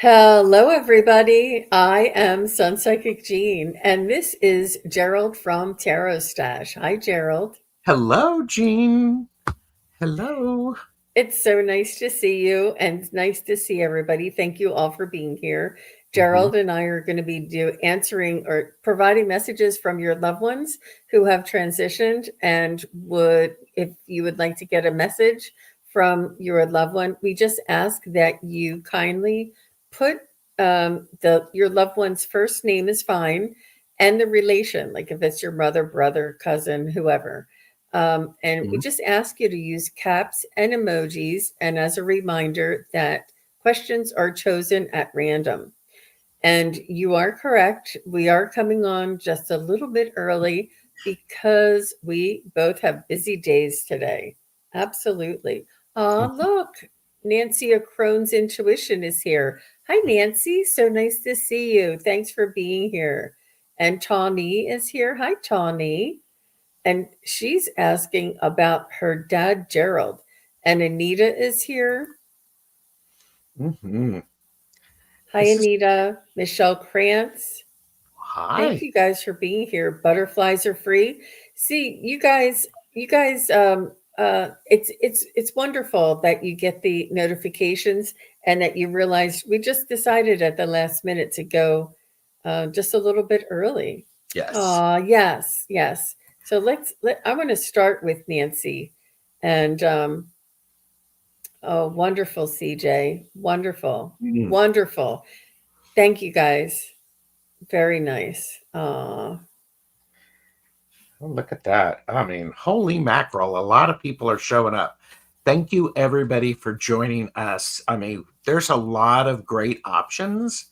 Hello, everybody. I am SunPsychic Jean, and this is Gerald from TarotStache. Hi, Gerald. Hello, Jean. Hello. It's so nice to see you and nice to see everybody. Thank you all for being here. Mhm. Gerald and I are going to be answering or providing messages from your loved ones who have transitioned and if you would like to get a message from your loved one, we just ask that you kindly put your loved one's first name is fine and the relation, like if it's your mother, brother, cousin, whoever. And we Mhm. just ask you to use caps and emojis. And as a reminder, that questions are chosen at random. And you are correct. We are coming on just a little bit early because we both have busy days today. Absolutely. Look, Nancy of Crohn's Intuition is here. Hi, Nancy. So nice to see you. Thanks for being here. And Tawny is here. Hi, Tawny. And she's asking about her dad, Gerald. And Anita is here. Mhm. Hi, This is Anita. Michelle Krantz. Thank hi. you guys for being here. Butterflies are free. See, it's wonderful that you get the notifications and that you realize we just decided at the last minute to go just a little bit early. Yes. Yes, yes. So I want to start with Nancy. And oh, wonderful, CJ. Wonderful. Mm. Wonderful. Thank you guys. Very nice. Oh, look at that. I mean, holy mackerel. A lot of people are showing up. Thank you, everybody, for joining us. I mean, there's a lot of great options.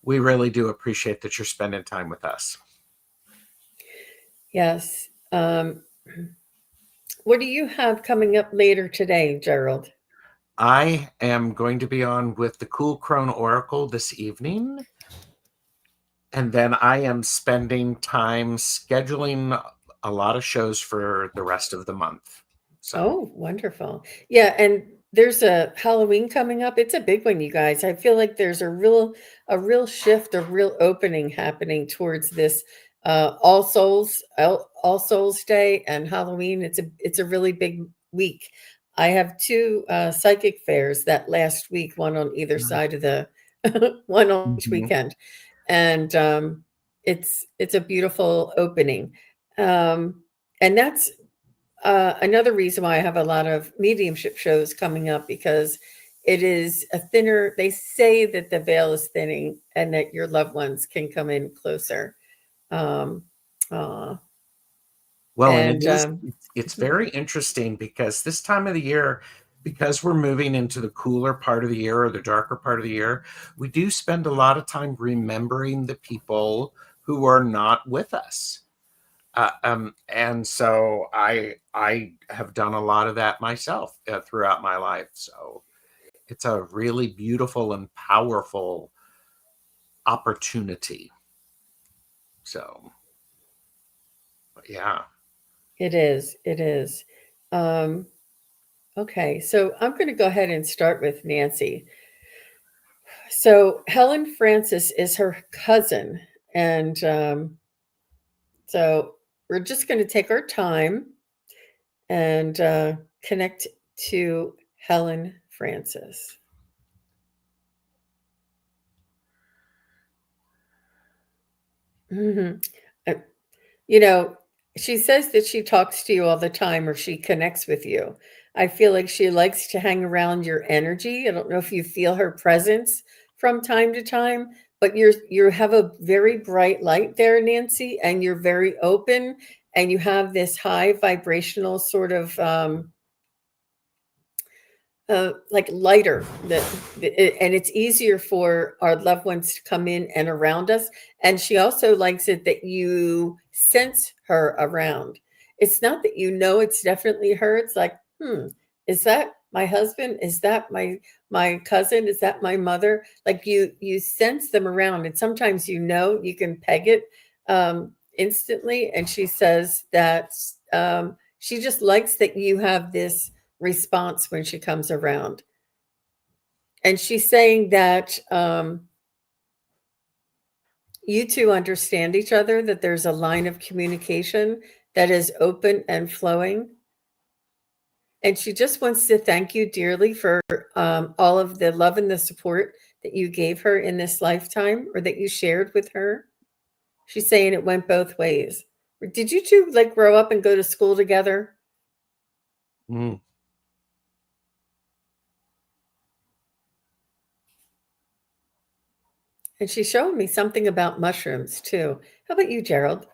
We really do appreciate that you're spending time with us. Yes. What do you have coming up later today, Gerald? I am going to be on with the Cool Crone Oracle this evening. And then I am spending time scheduling a lot of shows for the rest of the month. So, Oh, wonderful. Yeah, and there's a Halloween coming up. It's a big one, you guys. I feel like there's a real shift, a real opening happening towards this All Souls Day and Halloween. It's a really big week. I have two psychic fairs that last week, one on either side of the one on each mhm. weekend. And it's a beautiful opening. And that's another reason why I have a lot of mediumship shows coming up because it is a thinner. They say that the veil is thinning and that your loved ones can come in closer. Um, uh, Well, and it and is, it's very interesting because this time of the year, because we're moving into the cooler part of the year or the darker part of the year, we do spend a lot of time remembering the people who are not with us. And so I have done a lot of that myself throughout my life. So it's a really beautiful and powerful opportunity. So yeah. it is. It is. Um, okay, so I'm going to go ahead and start with Nancy. So Helen Francis is her cousin, and so we're just going to take our time and connect to Helen Francis. Mhm. Uh, You know, she says that she talks to you all the time or she connects with you. I feel like she likes to hang around your energy. I don't know if you feel her presence from time to time, but you have a very bright light there, Nancy, and you're very open and you have this high vibrational sort of like lighter and it's easier for our loved ones to come in and around us, and she also likes it that you sense her around. It's not that you know it's definitely her. It's like, is that my husband? Is that my cousin? Is that my mother? Like you sense them around, and sometimes you can peg it instantly. And she says that she just likes that you have this response when she comes around. And she's saying that you two understand each other, that there's a line of communication that is open and flowing. And she just wants to thank you dearly for all of the love and the support that you gave her in this lifetime, or that you shared with her. She's saying it went both ways. Did you two like grow up and go to school together? Mm. And she showed me something about mushrooms too. How about you, Gerald?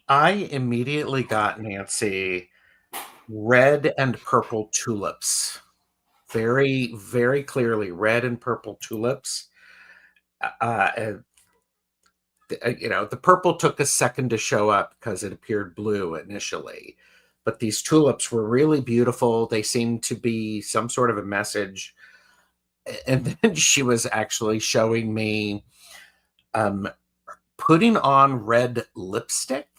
I immediately got, Nancy, red and purple tulips. Very, very clearly red and purple tulips. And, the purple took a second to show up because it appeared blue initially. But these tulips were really beautiful. They seemed to be some sort of a message. And then she was actually showing me putting on red lipstick.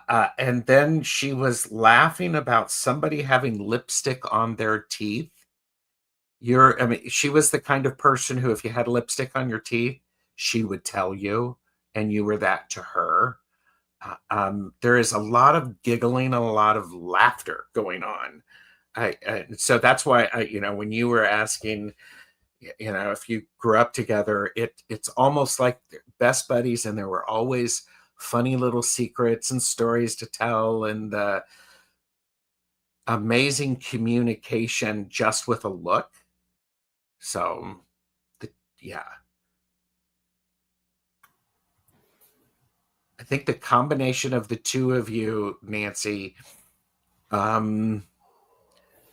And then she was laughing about somebody having lipstick on their teeth. She was the kind of person who, if you had lipstick on your teeth, she would tell you, and you were that to her. There is a lot of giggling and a lot of laughter going on. So that's why when you were asking, if you grew up together, it's almost like they're best buddies, and there were always funny little secrets and stories to tell, and amazing communication just with a look. So, yeah, I think the combination of the two of you, Nancy,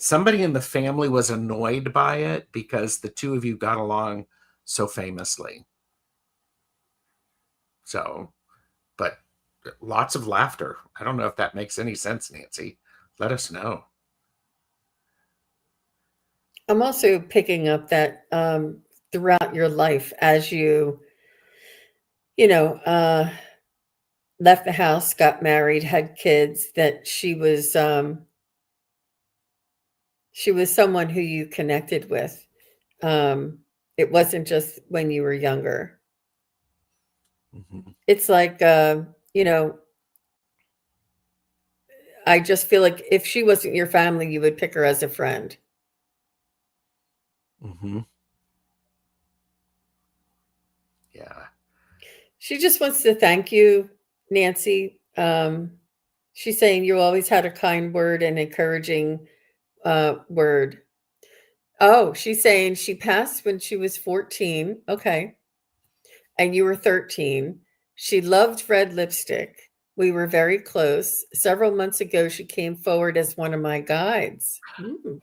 somebody in the family was annoyed by it because the two of you got along so famously. So, but lots of laughter. I don't know if that makes any sense, Nancy. Let us know. I'm also picking up that throughout your life, as you know, left the house, got married, had kids, that she was someone who you connected with. Um, it wasn't just when you were younger. Mm-hmm. It's like I just feel like if she wasn't your family, you would pick her as a friend. Mm-hmm. Yeah. She just wants to thank you, Nancy. She's saying you always had a kind word and encouraging word. Oh, she's saying she passed when she was 14. Okay. And you were 13. She loved red lipstick. We were very close. Several months ago, she came forward as one of my guides. Nice.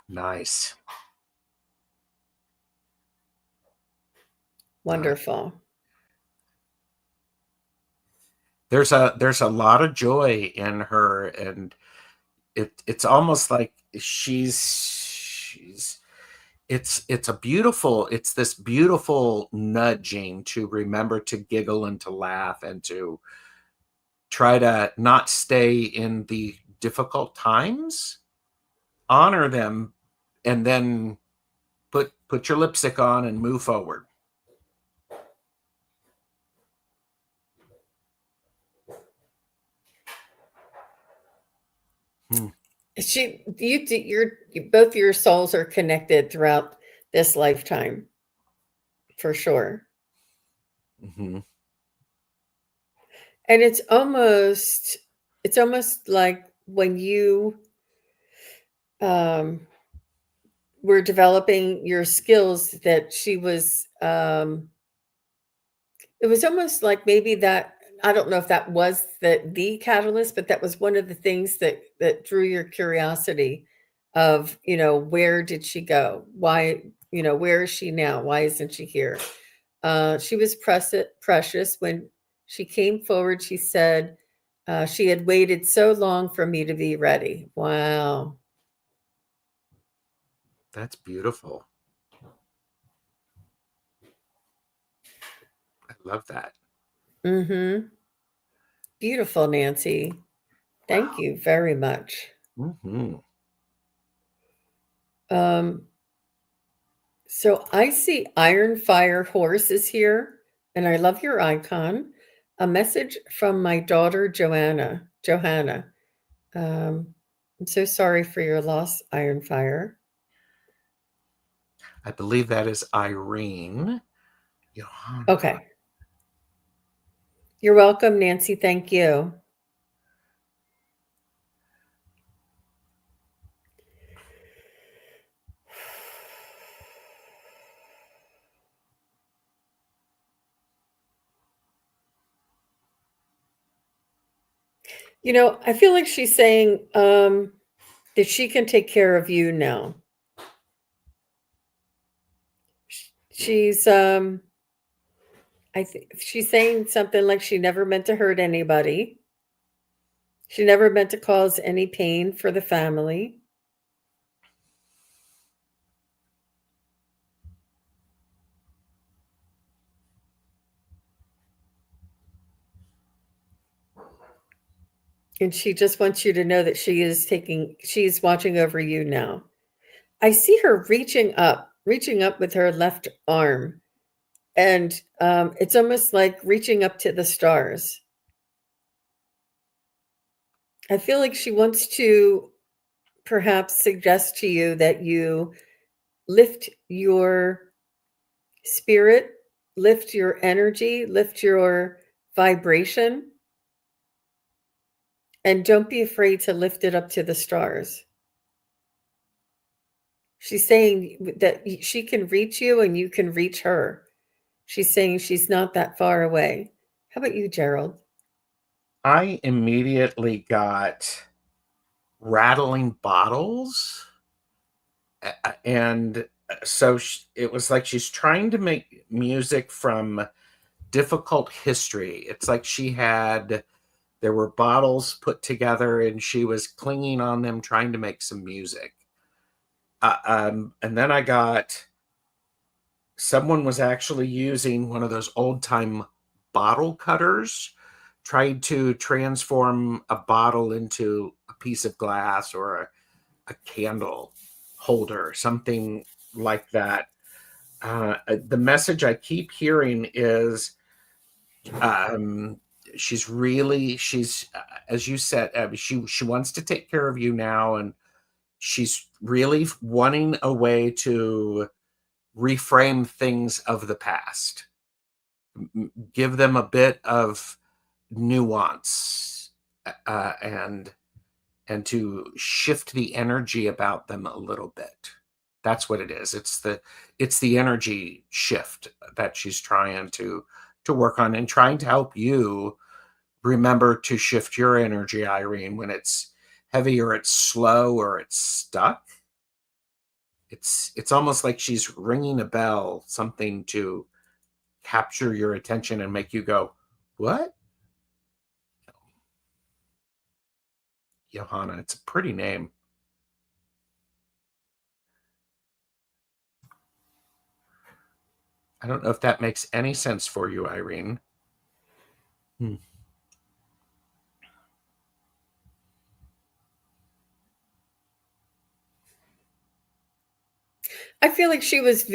Nice. Wonderful. There's a lot of joy in her, and it's almost like she's it's this beautiful nudging to remember to giggle and to laugh and to try to not stay in the difficult times, honor them, and then put your lipstick on and move forward. Hmm. Both your souls are connected throughout this lifetime, for sure. Mm-hmm. And it's almost like when you um, were developing your skills, that she was it was almost like maybe that, I don't know if that was the catalyst, but that was one of the things that drew your curiosity of, where did she go? Why, where is she now? Why isn't she here? She was precious. When she came forward, she said she had waited so long for me to be ready. Wow. That's beautiful. I love that. Mm-hmm. Beautiful, Nancy. Thank Wow. you very much. Mm-hmm. Um, So I see Iron Fire Horse is here, and I love your icon. A message from my daughter Johanna. I'm so sorry for your loss, Iron Fire. I believe that is Irene. Johanna. Okay. You're welcome, Nancy. Thank you. I feel like she's saying that she can take care of you now. She's I think she's saying something like she never meant to hurt anybody. She never meant to cause any pain for the family. And she just wants you to know that she's watching over you now. I see her reaching up with her left arm. And it's almost like reaching up to the stars. I feel like she wants to perhaps suggest to you that you lift your spirit, lift your energy, lift your vibration, and don't be afraid to lift it up to the stars. She's saying that she can reach you and you can reach her. She's saying she's not that far away. How about you, Gerald? I immediately got rattling bottles. And so it was like she's trying to make music from difficult history. It's like there were bottles put together and she was clinging on them, trying to make some music. And then I got someone was actually using one of those old time bottle cutters, tried to transform a bottle into a piece of glass or a candle holder, something like that. The message I keep hearing is she's as you said, she wants to take care of you now, and she's really wanting a way to reframe things of the past, give them a bit of nuance, and to shift the energy about them a little bit. That's what it is. It's the energy shift that she's trying to work on, and trying to help you remember to shift your energy, Irene, when it's heavy or it's slow or it's stuck. It's almost like she's ringing a bell, something to capture your attention and make you go, "What?" Johanna, it's a pretty name. I don't know if that makes any sense for you, Irene. I feel like she was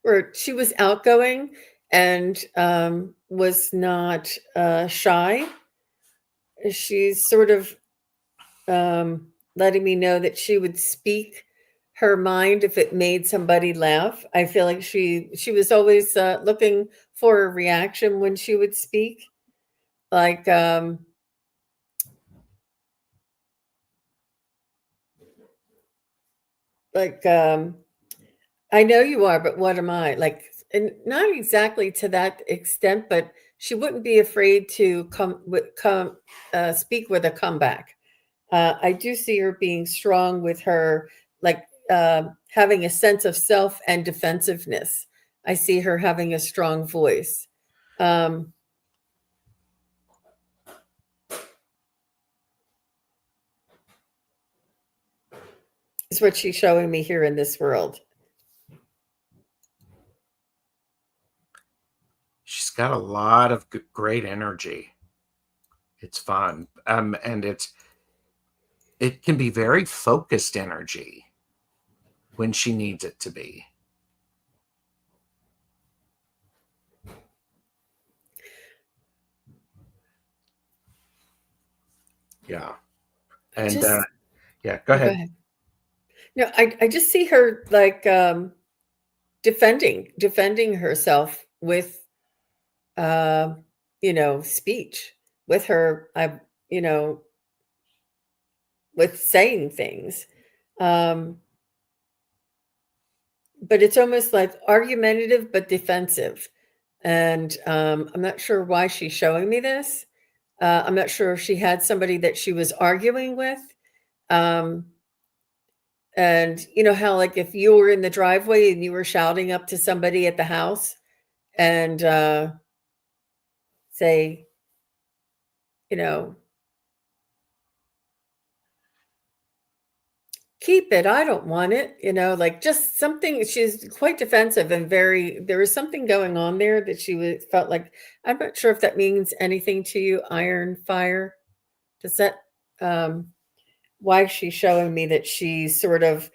or she was outgoing and was not shy. She's sort of letting me know that she would speak her mind if it made somebody laugh. I feel like she was always looking for a reaction when she would speak, like like I know you are, but what am I? Like, and not exactly to that extent, but she wouldn't be afraid to speak with a comeback. I do see her being strong with her, like having a sense of self and defensiveness. I see her having a strong voice. Is what she's showing me here in this world. She's got a lot of great energy. It's fun. And it can be very focused energy when she needs it to be. Yeah. And Just yeah, go oh, go ahead. ahead. No, I just see her like defending herself with uh, speech, with her you know, with saying things. Um, but it's almost like argumentative but defensive. And I'm not sure why she's showing me this. I'm not sure if she had somebody that she was arguing with. Um, and you know how, like, if you were in the driveway and you were shouting up to somebody at the house and say, you know, keep it, I don't want it, like just something. She's quite defensive and there was something going on there that felt like, I'm not sure if that means anything to you, iron fire. Does that, um, why she's showing me that she's sort of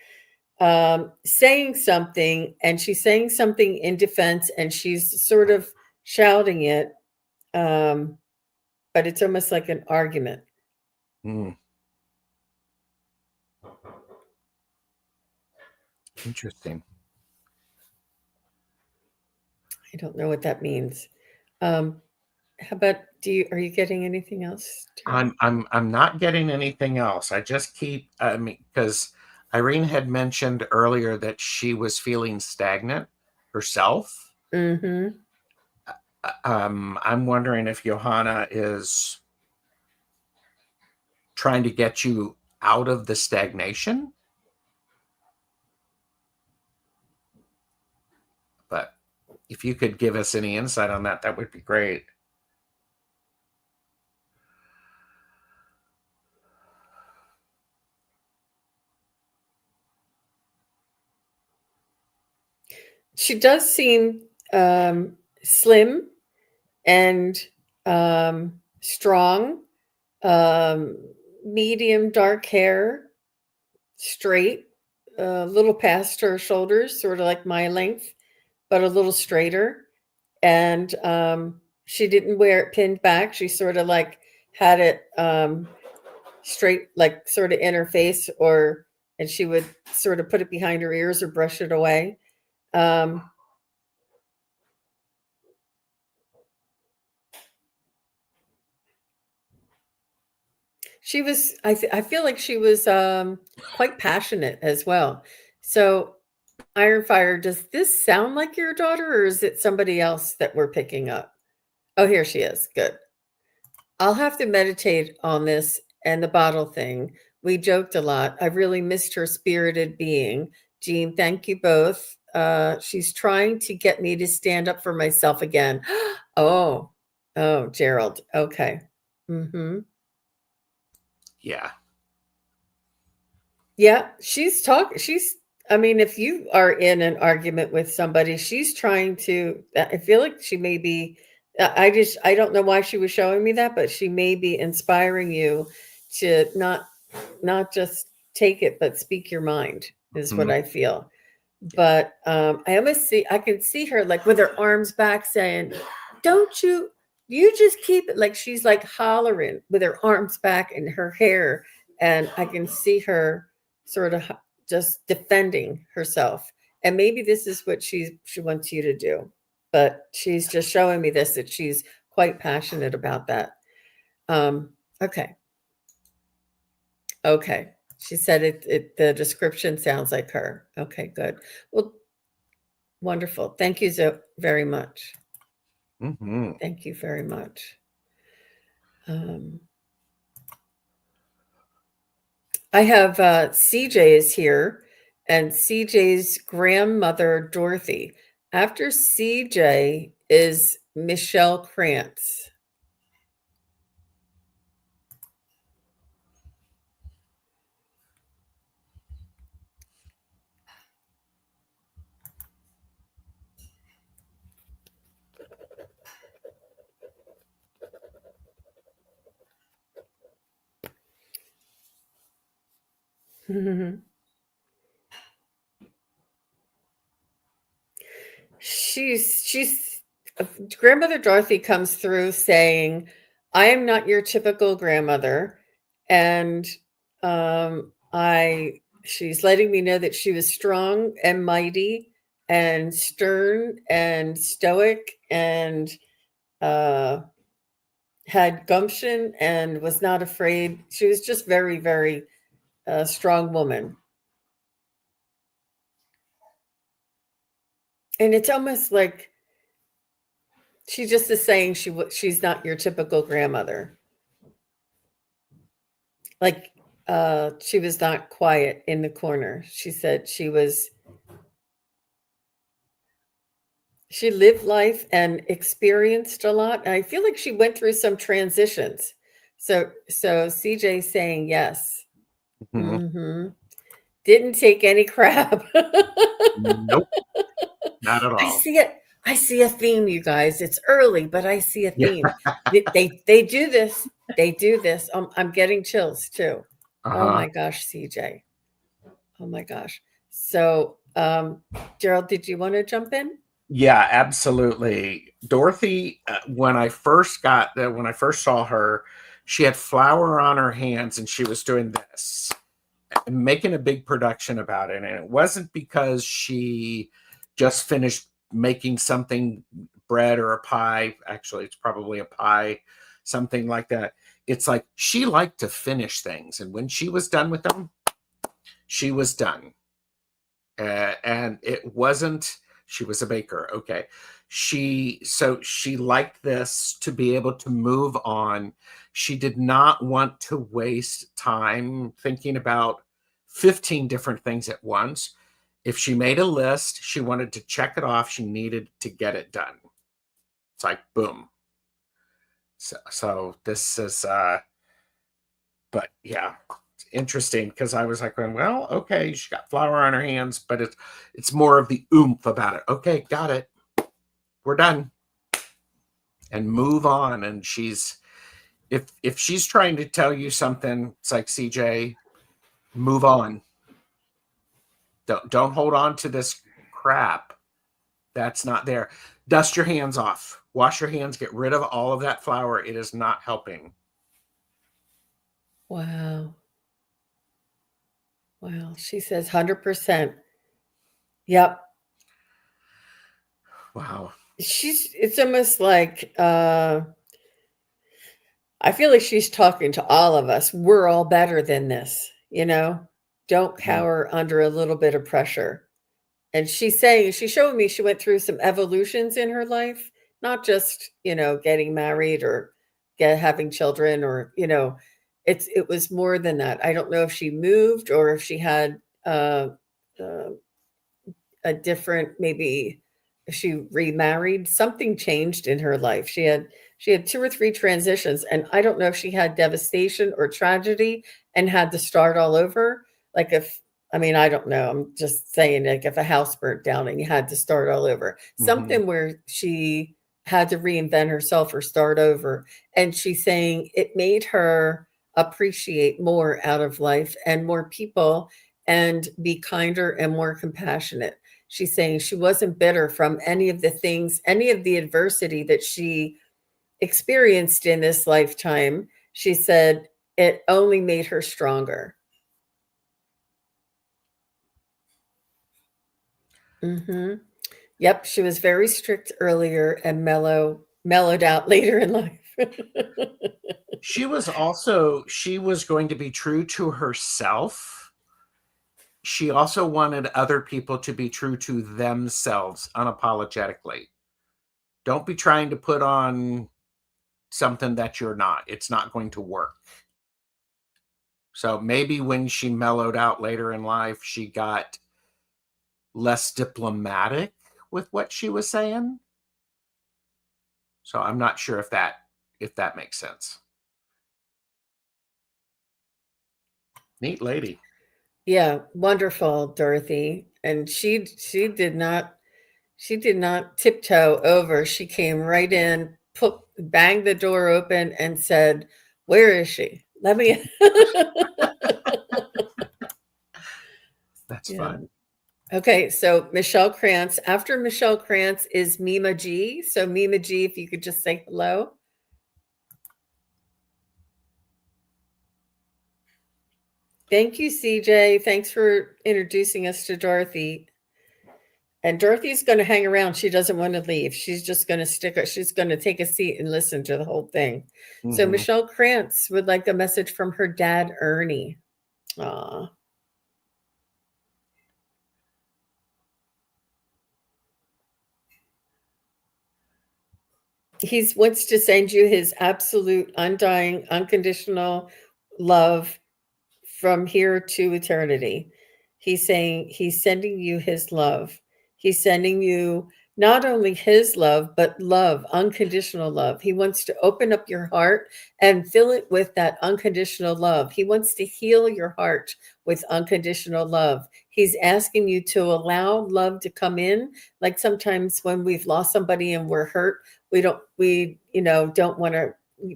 saying something, and she's saying something in defense, and she's sort of shouting it, um, but it's almost like an argument. Mm, interesting. I don't know what that means. How about, are you getting anything else, Gerald? I'm not getting anything else. I just keep, I mean, because Irene had mentioned earlier that she was feeling stagnant herself. Mm-hmm. I'm wondering if Johanna is trying to get you out of the stagnation. But if you could give us any insight on that, that would be great. She does seem slim and strong, um, medium dark hair, straight, a little past her shoulders, sort of like my length, but a little straighter. And she didn't wear it pinned back. She sort of like had it straight, like sort of in her face, and she would sort of put it behind her ears or brush it away. Um, I feel like she was quite passionate as well. So, Iron Fire, does this sound like your daughter, or is it somebody else that we're picking up? Oh, here she is. Good. I'll have to meditate on this and the bottle thing. We joked a lot. I really missed her spirited being. Jean, thank you both. She's trying to get me to stand up for myself again. Oh, oh, Gerald. Okay. Mm-hmm. Yeah. Yeah, I mean, if you are in an argument with somebody, she's trying to, I feel like she may be, I don't know why she was showing me that, but she may be inspiring you to not just take it, but speak your mind, is what Mhm. I feel. But I can see her like with her arms back saying, don't you just keep it, like she's like hollering with her arms back and her hair. And I can see her sort of just defending herself. And maybe this is what she wants you to do. But she's just showing me this, that she's quite passionate about that. Um, okay. Okay. She said the description sounds like her. Okay, good. Well, wonderful. Thank you so very much. Mhm. Thank you very much. Um, I have CJ is here, and CJ's grandmother, Dorothy. After CJ is Michelle Krantz. she's grandmother Dorothy comes through saying, I am not your typical grandmother, And she's letting me know that she was strong and mighty and stern and stoic and had gumption and was not afraid. She was just very, very strong woman. And it's almost like she just is saying she's not your typical grandmother. Like she was not quiet in the corner. She said she lived life and experienced a lot. And I feel like she went through some transitions. So CJ saying yes. Mhm. Didn't take any crap. Nope, not at I all. see it. I see a theme, you guys. It's early, but I see a Yeah. theme. They do this. They do this. I'm getting chills too. Oh Uh-huh. my gosh, CJ. Oh my gosh. So, Gerald, did you want to jump in? Yeah, absolutely. Dorothy, when I first saw her, she had flour on her hands and she was doing this, making a big production about it. And it wasn't because she just finished making something, bread or a pie. Actually, it's probably a pie, something like that. It's like she liked to finish things. And when she was done with them, she was done. And it wasn't, she was a baker. Okay. She liked this to be able to move on. She did not want to waste time thinking about 15 different things at once. If she made a list, she wanted to check it off. She needed to get it done. It's like, boom. So this is, but yeah, it's interesting because I was like, well, okay, she got flour on her hands, but it's more of the oomph about it. Okay, got it. We're done. And move on. And if she's trying to tell you something, it's like, CJ, move on. Don't hold on to this crap that's not there. Dust your hands off. Wash your hands. Get rid of all of that flour. It is not helping. Wow. Wow. She says 100%. Yep. Wow. It's almost like I feel like she's talking to all of us. We're all better than this, you know? Don't Mhm. cower under a little bit of pressure. And she's showing me she went through some evolutions in her life, not just, getting married or having children or, it was more than that. I don't know if she moved or if she had uh, a different, maybe she remarried, something changed in her life. She had two or three transitions, and I don't know if she had devastation or tragedy and had to start all over. Like if I mean, I don't know. I'm just saying, like if a house burnt down and you had to start all over, Mhm. something where she had to reinvent herself or start over. And she's saying it made her appreciate more out of life and more people and be kinder and more compassionate. She's saying she wasn't bitter from any of the things, any of the adversity that she experienced in this lifetime. She said it only made her stronger. Hmm. Yep, she was very strict earlier and mellowed out later in life. She was going to be true to herself. She also wanted other people to be true to themselves unapologetically. Don't be trying to put on something that you're not. It's not going to work. So maybe when she mellowed out later in life, she got less diplomatic with what she was saying. So I'm not sure if that makes sense. Neat lady. Yeah, wonderful, Dorothy. And she did not tiptoe over. She came right in, banged the door open, and said, "Where is she? Let me." That's Yeah. fun. Okay, so Michelle Krantz. After Michelle Krantz is Mima G. So Mima G, if you could just say hello. Thank you, CJ. Thanks for introducing us to Dorothy. And Dorothy's going to hang around. She doesn't want to leave. She's just going to she's going to take a seat and listen to the whole thing. So Mm-hmm. Michelle Krantz would like a message from her dad, Ernie. Aw. He wants to send you his absolute, undying, unconditional love from here to eternity. He's saying he's sending you his love. He's sending you not only his love, but love, unconditional love. He wants to open up your heart and fill it with that unconditional love. He wants to heal your heart with unconditional love. He's asking you to allow love to come in. Like sometimes when we've lost somebody and we're hurt, don't want to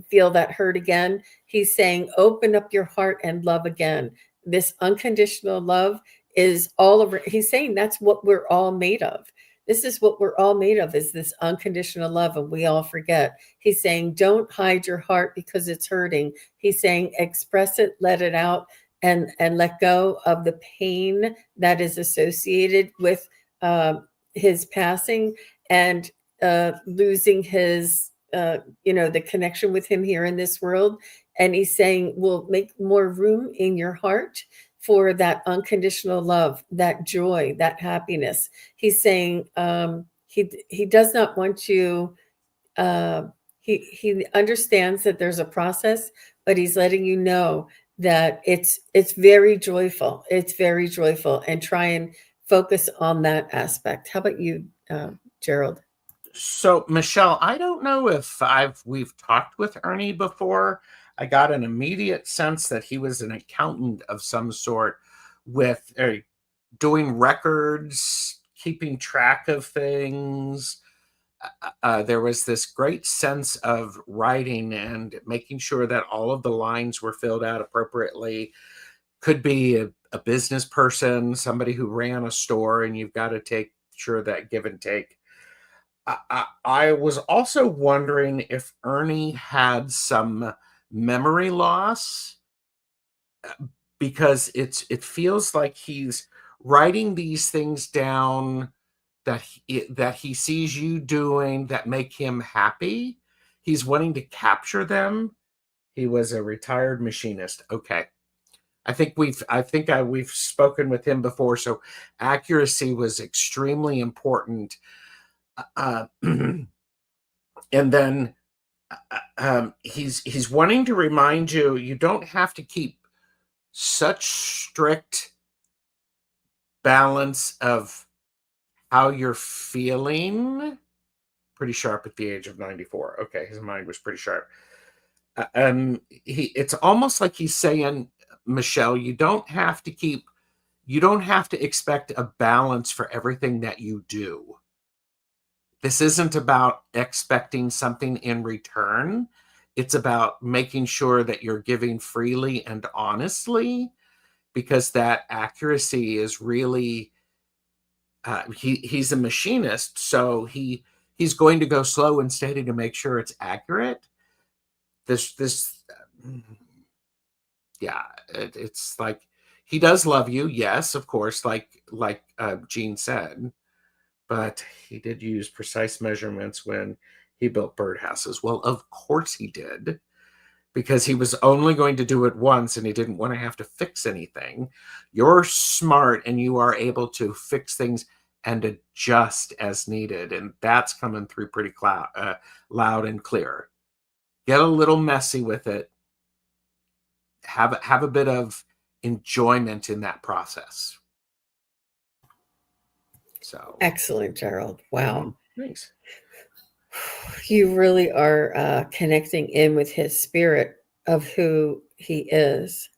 feel that hurt again. He's saying, open up your heart and love again. This unconditional love is all over. He's saying that's what we're all made of. This is what we're all made of, is this unconditional love, and we all forget. He's saying, don't hide your heart because it's hurting. He's saying, express it, let it out, and let go of the pain that is associated with his passing and losing his the connection with him here in this world. And he's saying, we'll make more room in your heart for that unconditional love, that joy, that happiness. He's saying he does not want you. He understands that there's a process, but he's letting you know that it's very joyful. It's very joyful, and try and focus on that aspect. How about you, Gerald? So, Michelle, I don't know if we've talked with Ernie before. I got an immediate sense that he was an accountant of some sort, with doing records, keeping track of things. There was this great sense of writing and making sure that all of the lines were filled out appropriately. Could be a business person, somebody who ran a store, and you've got to take sure that give and take. I was also wondering if Ernie had some memory loss, because it feels like he's writing these things down that he sees you doing that make him happy. He's wanting to capture them. He was a retired machinist. Okay. We've spoken with him before, so accuracy was extremely important. And then he's wanting to remind you, you don't have to keep such strict balance of how you're feeling. Pretty sharp at the age of 94. Okay, his mind was pretty sharp. It's almost like he's saying, Michelle, you don't have to expect a balance for everything that you do. This isn't about expecting something in return. It's about making sure that you're giving freely and honestly, because that accuracy is really, he's a machinist, so he's going to go slow and steady to make sure it's accurate. It's like, he does love you, yes, of course, like Jean said, but he did use precise measurements when he built birdhouses. Well, of course he did, because he was only going to do it once and he didn't want to have to fix anything. You're smart and you are able to fix things and adjust as needed, and that's coming through pretty loud and clear. Get a little messy with it. Have a bit of enjoyment in that process. So Excellent, Gerald. Wow. Thanks. You really are connecting in with his spirit of who he is.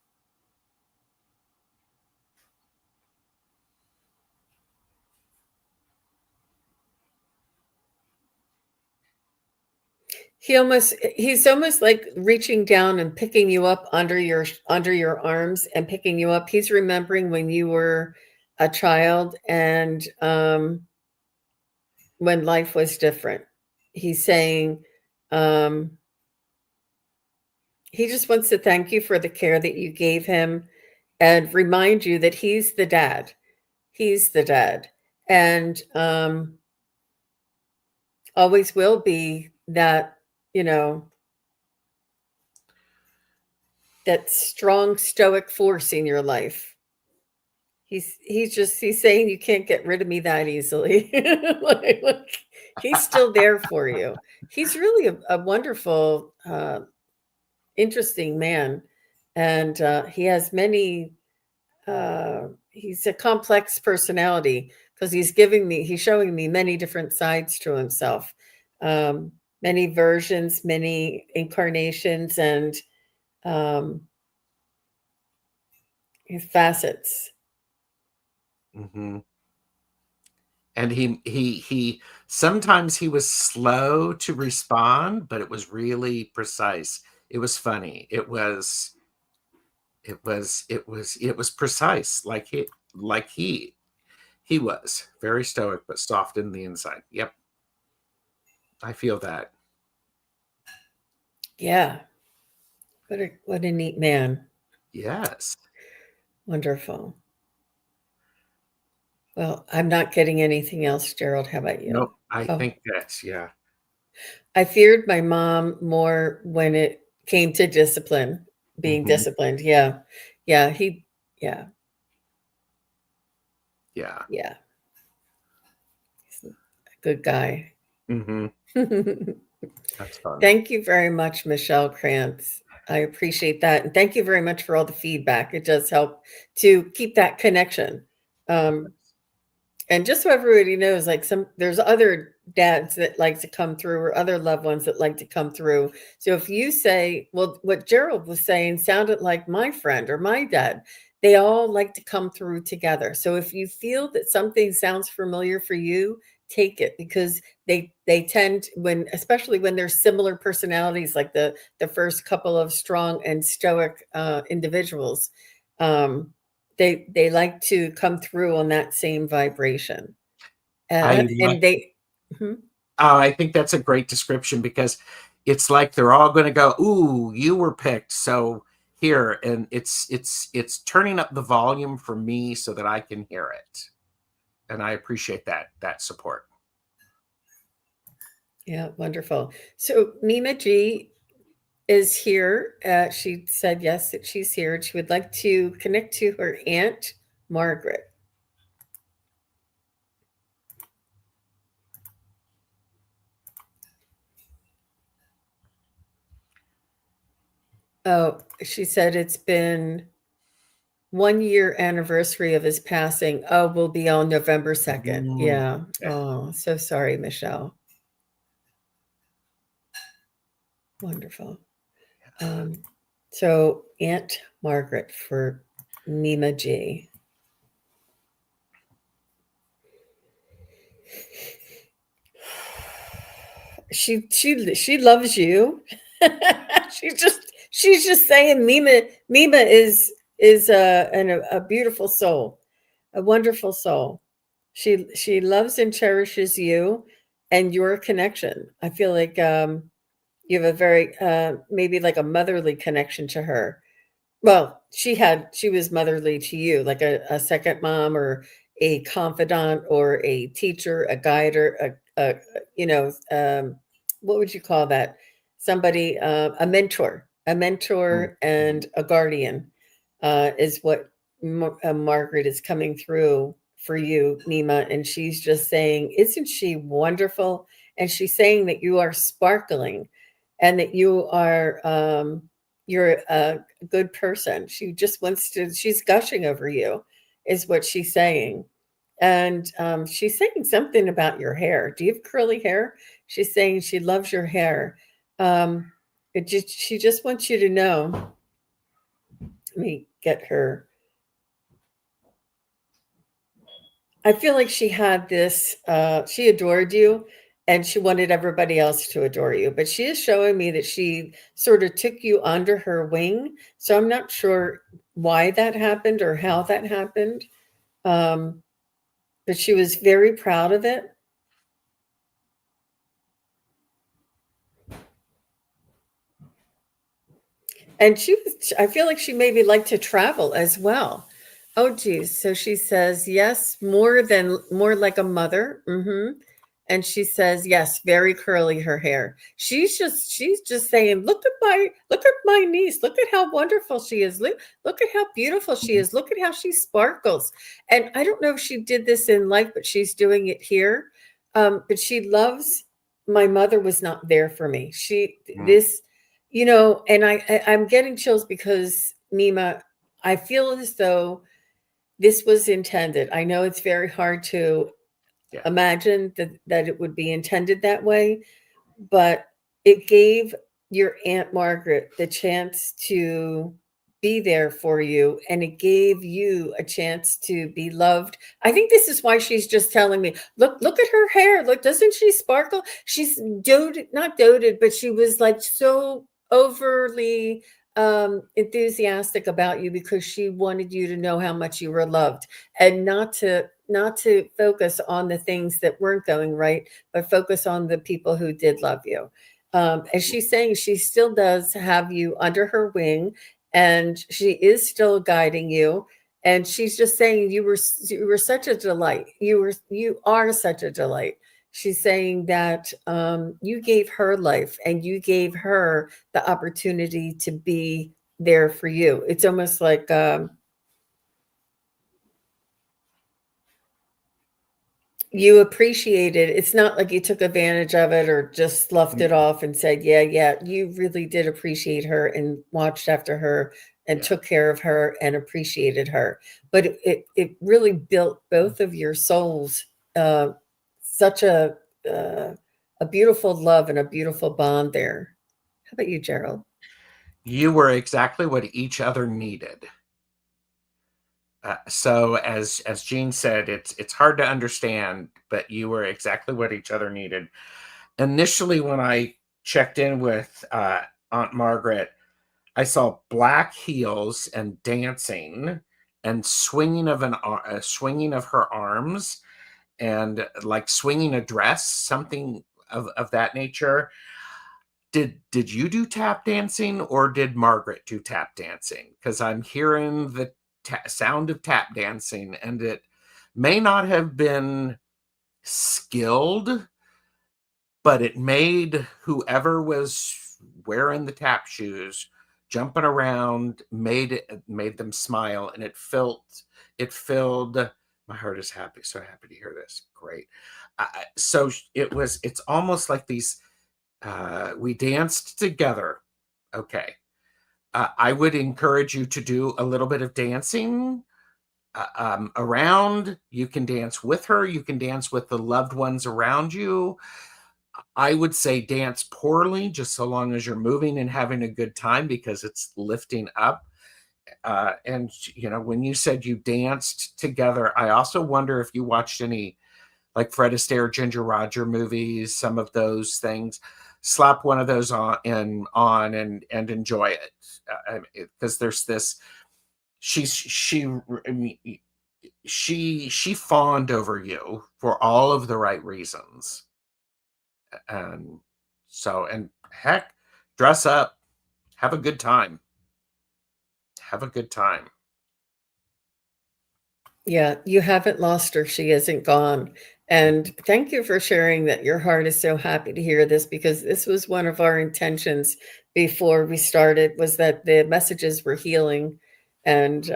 He's almost like reaching down and picking you up under your arms and picking you up. He's remembering when you were a child, and when life was different. He's saying he just wants to thank you for the care that you gave him, and remind you that he's the dad. He's the dad. And always will be that, you know, that strong stoic force in your life. He's saying you can't get rid of me that easily. Like, he's still there for you. He's really a wonderful, interesting man, and he has many. He's a complex personality because he's showing me many different sides to himself, many versions, many incarnations, and um, facets. Hmm. And he sometimes he was slow to respond, but it was really precise. It was funny. It was precise, he was very stoic but soft in the inside. Yep, I feel that. Yeah, what a neat man. Yes. Wonderful. Well, I'm not getting anything else, Gerald. How about you? Nope. I Oh, think that's, yeah. I feared my mom more when it came to discipline, being Hmm. disciplined. Yeah. Yeah. Yeah. Yeah. Yeah. He's a good guy. Hmm. That's fun. Thank you very much, Michelle Krantz. I appreciate that. And thank you very much for all the feedback. It does help to keep that connection. Um, and just so everybody knows, like there's other dads that like to come through or other loved ones that like to come through. So if you say, well, what Gerald was saying sounded like my friend or my dad, they all like to come through together. So if you feel that something sounds familiar for you, take it, because they tend, when especially when there's similar personalities, like the first couple of strong and stoic individuals, um they like to come through on that same vibration. I And like they Mhm. I think that's a great description because it's like they're all going to go, "Ooh, you were picked." So here, and it's turning up the volume for me so that I can hear it. And I appreciate that support. Yeah, wonderful. So Mima G is here. She said yes, that she's here. She would like to connect to her aunt Margaret. Oh, she said it's been 1 year anniversary of his passing. Oh, will be on November 2nd. Mm, Yeah. okay. Oh, so sorry, Michelle. Wonderful. Um, so Aunt Margaret for Mima G. She loves you. She's just saying Mima is a beautiful soul, a wonderful soul. She loves and cherishes you and your connection. I feel like you have a very maybe like a motherly connection to her. Well, she was motherly to you, like a second mom or a confidant or a teacher, a guide, or you know, what would you call that? Somebody, a Mm, mentor mhm. and a guardian is what Margaret is coming through for you, Nima. And she's just saying, isn't she wonderful? And she's saying that you are sparkling and that you're a good person. She just wants to, she's gushing over you, is what she's saying. And she's saying something about your hair. Do you have curly hair? She's saying she loves your hair. She just wants you to know. Let me get her. I feel like she had this, she adored you and she wanted everybody else to adore you. But she is showing me that she sort of took you under her wing. So I'm not sure why that happened or how that happened. Um, but she was very proud of it. And I feel like she maybe liked to travel as well. Oh, geez. So she says, yes, more like a mother. And she says, yes, very curly her hair. She's just saying, look at my niece. Look at how wonderful she is. Look at how beautiful she is. Look at how she sparkles. And I don't know if she did this in life, but she's doing it here. But she loves, my mother was not there for me. Mm, This, and I'm getting chills because, Nima, I feel as though this was intended. I know it's very hard to yeah. imagine that it would be intended that way, but it gave your Aunt Margaret the chance to be there for you, and it gave you a chance to be loved. I think this is why she's just telling me, look at her hair. Look, doesn't she sparkle? She's doted, not doted, but she was like so overly enthusiastic about you because she wanted you to know how much you were loved, and not to focus on the things that weren't going right, but focus on the people who did love you. And she's saying she still does have you under her wing, and she is still guiding you. And she's just saying you were such a delight. You are such a delight. She's saying that you gave her life, and you gave her the opportunity to be there for you. It's almost like you appreciate it. It's not like you took advantage of it or just sloughed it Mm, off and said, yeah, yeah. You really did appreciate her and watched after her and yeah. took care of her and appreciated her. But it really built both of your souls uh, such a beautiful love and a beautiful bond there. How about you, Gerald? You were exactly what each other needed. So as Jean said, it's hard to understand, but you were exactly what each other needed. Initially, when I checked in with Aunt Margaret, I saw black heels and dancing and swinging of her arms, and like swinging a dress, something of that nature. Did you do tap dancing, or did Margaret do tap dancing? Because I'm hearing the sound of tap dancing, and it may not have been skilled, but it made whoever was wearing the tap shoes jumping around, made them smile, and it filled my heart is happy. So happy to hear this. Great. So it's almost like these we danced together. Okay. I would encourage you to do a little bit of dancing around. You can dance with her. You can dance with the loved ones around you. I would say dance poorly, just so long as you're moving and having a good time, because it's lifting up. And, when you said you danced together, I also wonder if you watched any like Fred Astaire, Ginger Roger movies, some of those things. Slap one of those on and enjoy it, because there's this. I mean, she fawned over you for all of the right reasons, and and heck, dress up, have a good time, have a good time. Yeah, you haven't lost her. She isn't gone. And thank you for sharing that your heart is so happy to hear this, because this was one of our intentions before we started, was that the messages were healing and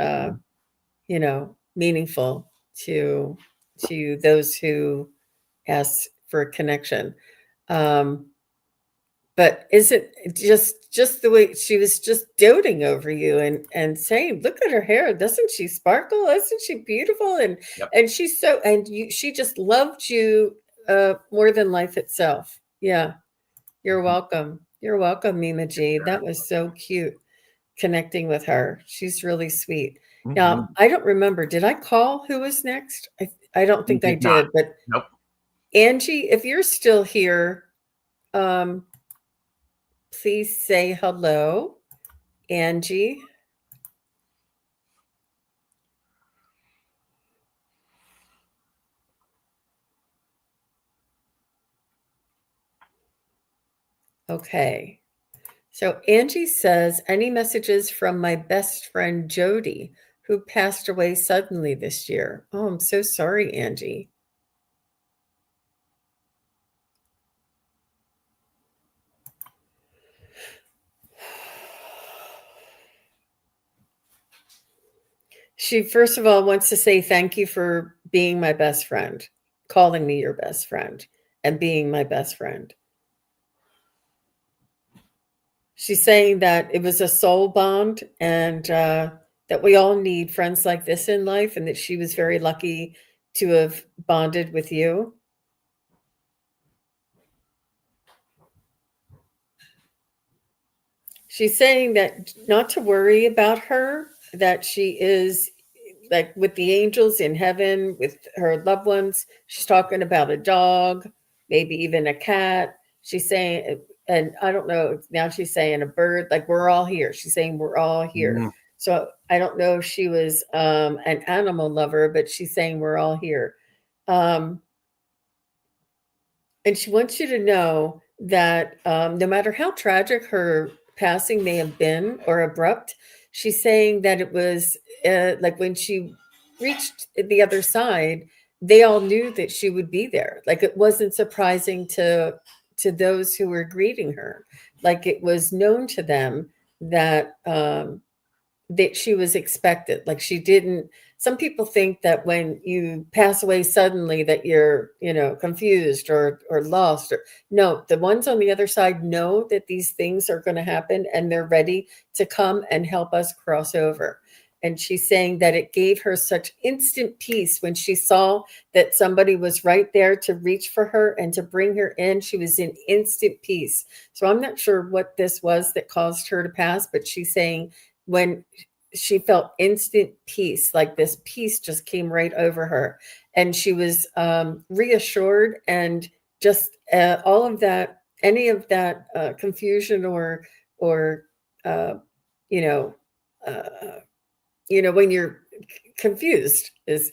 meaningful to those who ask for a connection. Um, but is it just the way she was just doting over you and saying, "Look at her hair! Doesn't she sparkle? Isn't she beautiful?" And Yep. and she's so and you she just loved you more than life itself. Yeah, you're Mhm. welcome. You're welcome, Mima You're G. very That was so cute connecting with her. She's really sweet. welcome. Now, I don't remember. Did I call who was next? I don't You think I did not. did. But Nope. Angie, if you're still here, um, please say hello. Angie. Okay. So Angie says, any messages from my best friend Jody, who passed away suddenly this year? Oh, I'm so sorry, Angie. She, first of all, wants to say thank you for being my best friend, calling me your best friend, and being my best friend. She's saying that it was a soul bond, and that we all need friends like this in life, and that she was very lucky to have bonded with you. She's saying that not to worry about her, that she is like with the angels in heaven with her loved ones. She's talking about a dog, maybe even a cat. She's saying, and I don't know, now she's saying a bird, like we're all here. She's saying we're all here. Mm. So I don't know if she was an animal lover, but she's saying we're all here. Um, and she wants you to know that no matter how tragic her passing may have been or abrupt, she's saying that it was like when she reached the other side, they all knew that she would be there. Like it wasn't surprising to those who were greeting her. Like it was known to them that she was expected. Like she didn't. Some people think that when you pass away suddenly that you're, confused or lost. Or no, the ones on the other side know that these things are going to happen, and they're ready to come and help us cross over. And she's saying that it gave her such instant peace when she saw that somebody was right there to reach for her and to bring her in. She was in instant peace. So I'm not sure what this was that caused her to pass, but she's saying when she felt instant peace, like this peace just came right over her, and she was reassured, and just all of that, any of that confusion or uh, you know uh, when you're confused is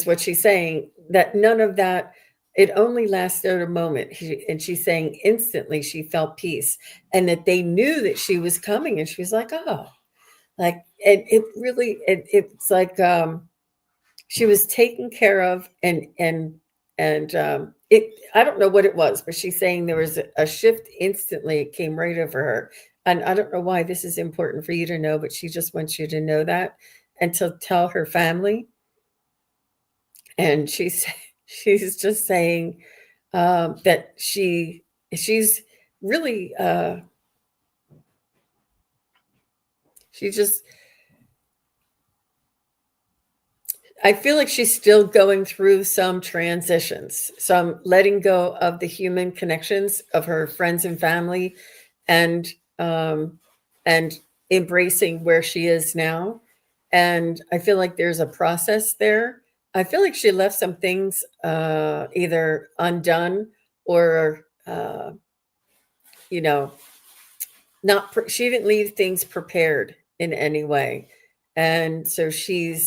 what she's saying, that none of that, it only lasted a moment. And she's saying instantly she felt peace, and that they knew that she was coming, and she was like, oh, like, and it really, it's like she was taken care of, and it, I don't know what it was, but she's saying there was a shift instantly. It came right over her. And I don't know why this is important for you to know, but she just wants you to know that and to tell her family. And she's just saying that she's really she just, I feel like she's still going through some transitions, some letting go of the human connections of her friends and family, and um, and embracing where she is now. And I feel like there's a process there. I feel like she left some things either undone or you know she didn't leave things prepared in any way, and so she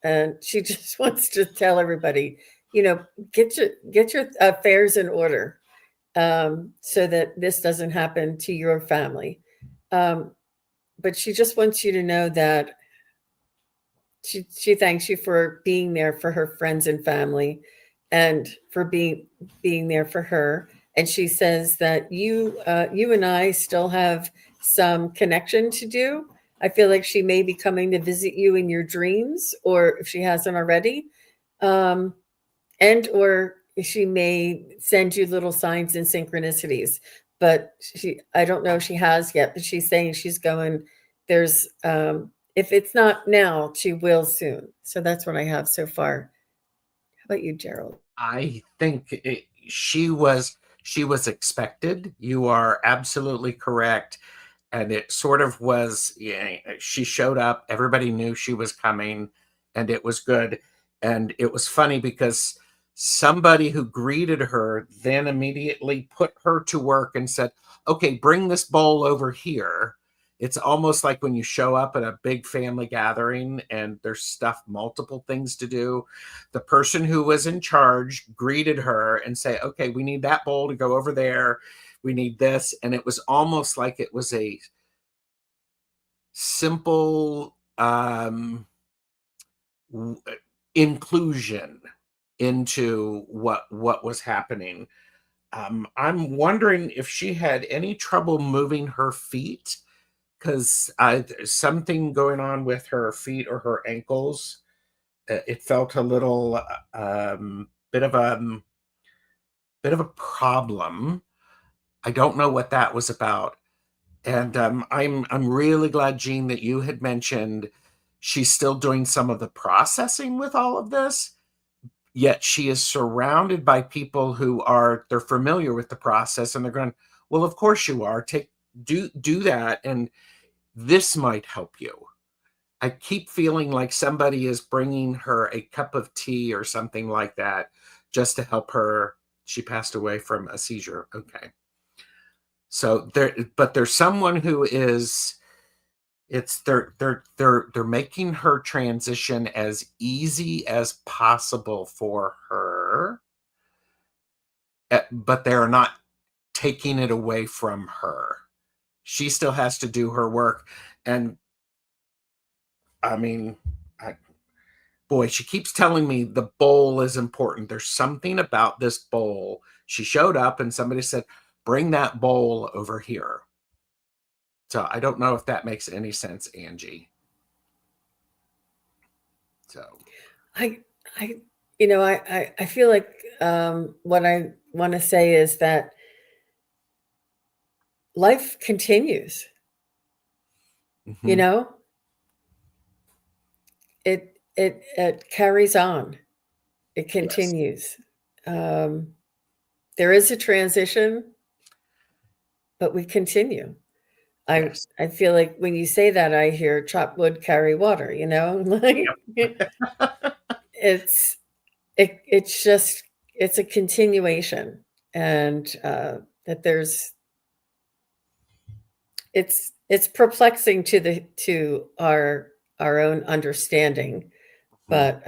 just wants to tell everybody, you know, get your affairs in order, so that this doesn't happen to your family. Um, but she just wants you to know that she thanks you for being there for her friends and family, and for being there for her. And she says that you and I still have some connection to do. I feel like she may be coming to visit you in your dreams, or if she hasn't already, um, and or she may send you little signs and synchronicities. But I don't know if she has yet, but she's saying she's going. There's if it's not now, she will soon. So that's what I have so far. How about you, Gerald? I think she was expected. You are absolutely correct. And it sort of was, yeah, she showed up, everybody knew she was coming, and it was good. And it was funny because somebody who greeted her then immediately put her to work and said, okay, bring this bowl over here. It's almost like when you show up at a big family gathering and there's multiple things to do. The person who was in charge greeted her and say, okay, we need that bowl to go over there. We need this. And it was almost like it was a simple inclusion into what was happening. I'm wondering if she had any trouble moving her feet, because there's something going on with her feet or her ankles. It felt a little bit of a problem. I don't know what that was about. And I'm really glad, Jean, that you had mentioned she's still doing some of the processing with all of this, yet she is surrounded by people who they're familiar with the process, and they're going, well, of course you are. Do that, and this might help you. I keep feeling like somebody is bringing her a cup of tea or something like that just to help her. She passed away from a seizure. Okay. So there's someone who is, they're making her transition as easy as possible for her, but they're not taking it away from her. She still has to do her work. And I mean, boy, she keeps telling me the bowl is important. There's something about this bowl. She showed up and somebody said, bring that bowl over here. So I don't know if that makes any sense, Angie. So I feel like what I want to say is that life continues. mm-hmm. You know, it carries on. It continues. Yes. There is a transition, but we continue. Yes. I feel like when you say that, I hear chop wood, carry water, like it's a continuation, and that it's perplexing to our own understanding, but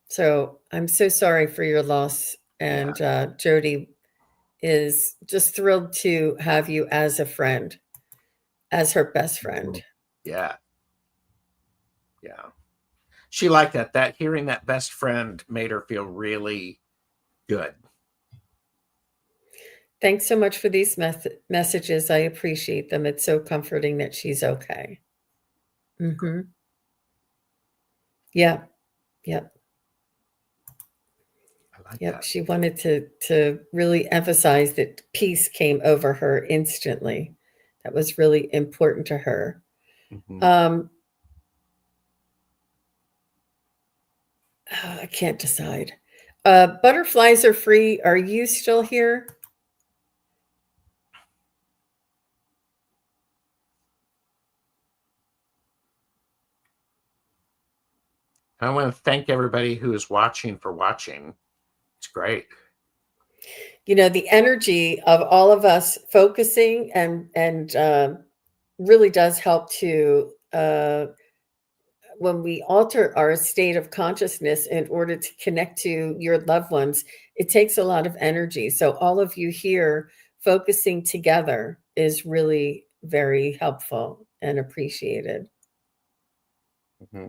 so I'm so sorry for your loss, and Jody is just thrilled to have you as a friend, as her best friend. Yeah. She liked that hearing that best friend made her feel really good. Thanks so much for these messages. I appreciate them. It's so comforting that she's okay. Mm-hmm. Yeah. Yep. Yep. She wanted to really emphasize that peace came over her instantly. That was really important to her. Mm-hmm. I can't decide. Butterflies are free. Are you still here? I want to thank everybody who is watching for watching. It's great. The energy of all of us focusing and really does help to when we alter our state of consciousness in order to connect to your loved ones. It takes a lot of energy. So all of you here focusing together is really very helpful and appreciated. Mm-hmm.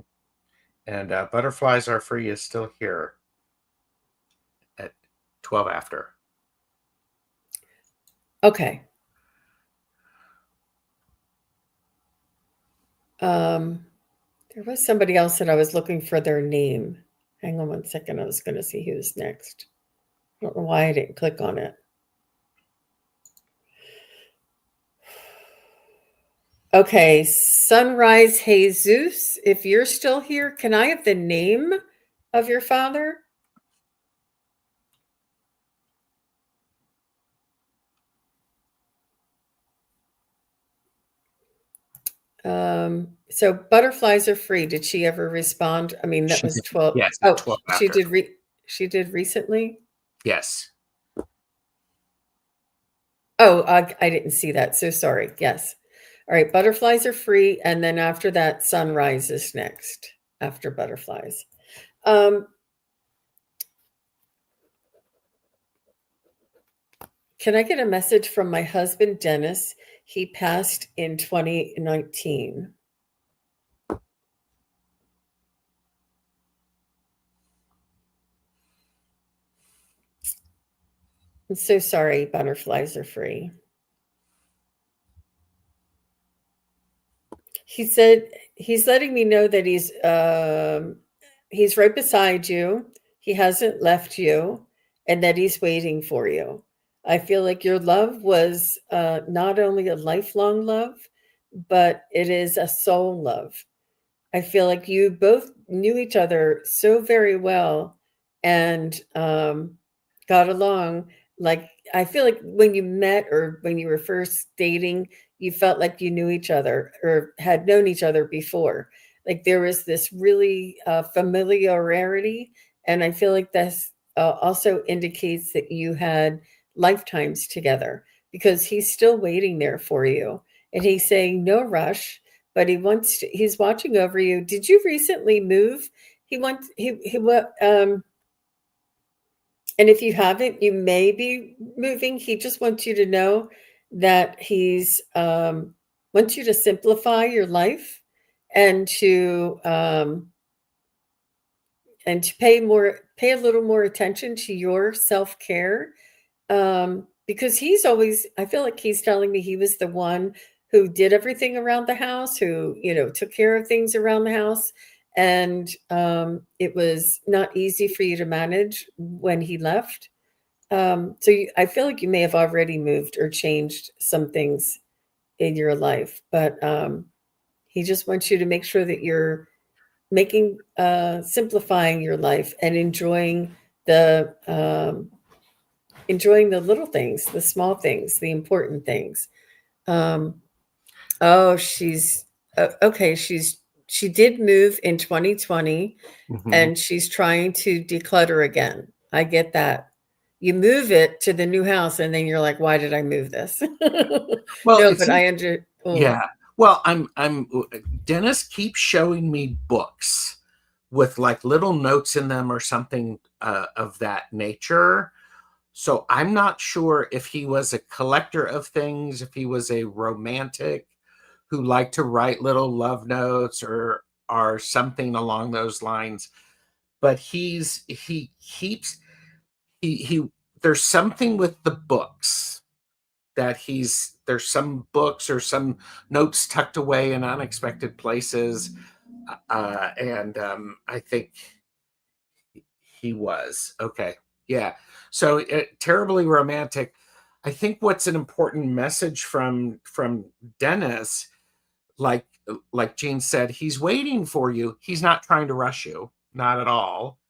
And Butterflies Are Free is still here at 12 after. Okay. There was somebody else that I was looking for their name. Hang on one second. I was going to see who's next. I don't know why I didn't click on it. Okay, Sunrise Jesus, if you're still here, can I have the name of your father? So butterflies are free. Did she ever respond? I mean, that was 12. Yes. Oh, 12 she did. She did recently. Yes. Oh, I didn't see that. So sorry. Yes. All right, butterflies are free, and then after that, sunrise is next after butterflies. Can I get a message from my husband, Dennis? He passed in 2019. I'm so sorry, butterflies are free. He said he's letting me know that he's right beside you. He hasn't left you, and that he's waiting for you. I feel like your love was not only a lifelong love, but it is a soul love. I feel like you both knew each other so very well and got along. Like, I feel like when you met or when you were first dating, you felt like you knew each other or had known each other before. Like there was this really familiarity. And I feel like this also indicates that you had lifetimes together because he's still waiting there for you. And he's saying, no rush, but he's watching over you. Did you recently move? And if you haven't, you may be moving. He just wants you to know that he's wants you to simplify your life and to pay a little more attention to your self-care, because I feel like he's telling me he was the one who did everything around the house, who, took care of things around the house. And it was not easy for you to manage when he left. I feel like you may have already moved or changed some things in your life, but he just wants you to make sure that you're simplifying your life and enjoying the little things, the small things, the important things. Um, oh, she's okay. She did move in 2020, and she's trying to declutter again. I get that. You move it to the new house, and then you're like, "Why did I move this?" Well, No, it's but I under. yeah. Well, I'm Dennis keeps showing me books with like little notes in them or something of that nature. So I'm not sure if he was a collector of things, if he was a romantic who liked to write little love notes or something along those lines. But he keeps he there's something with the books that there's some books or some notes tucked away in unexpected places, and I think he was okay. Yeah. So terribly romantic. I think what's an important message from Dennis, like Jean said, he's waiting for you. He's not trying to rush you, not at all,